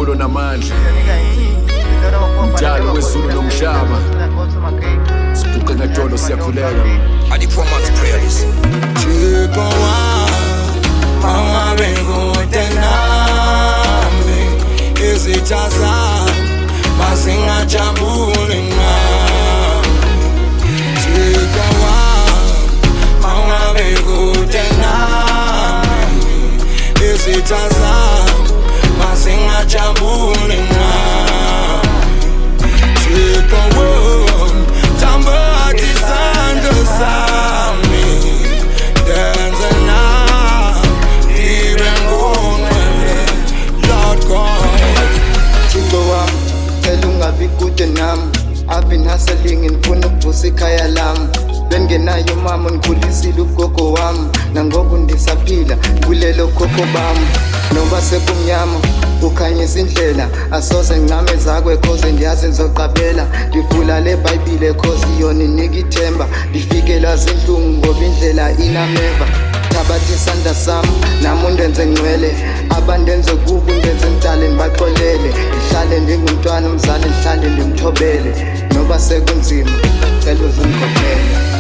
injabulo namandla njalo wezulu nomhlaba sibuke ngadolo siyakhuleka Thixo mangabe kude nami izitha zami masingajabuli ngami Thixo mangabe kude nami izitha zami masingajabuli ngami Thixo tamba isandla sami denze nami ibe ngongcwele Lord God Thixo wami cela ungabi kude nami I've been hustling ngifuna ukuvusa ikhaya lami bengenayo mama ngikhulisile ugogo wami nangoku ndisaphila kulelo khokho bami noba sekumnyama ukhanyisa indlela asoze ngame zakwe cause ndiyazi ngizoqabela ndivula le Bible cause yona inika ithemba ndifikelwa zinhlungu ngoba indlela inameva thabatha isandla sami nami undenze ngcwele abandenze kubi undenze ngidale ngibaxolele ngihlale ndingumntwana umzali ngihlale ndimthobele noba sekunzima cela uzingikhokhele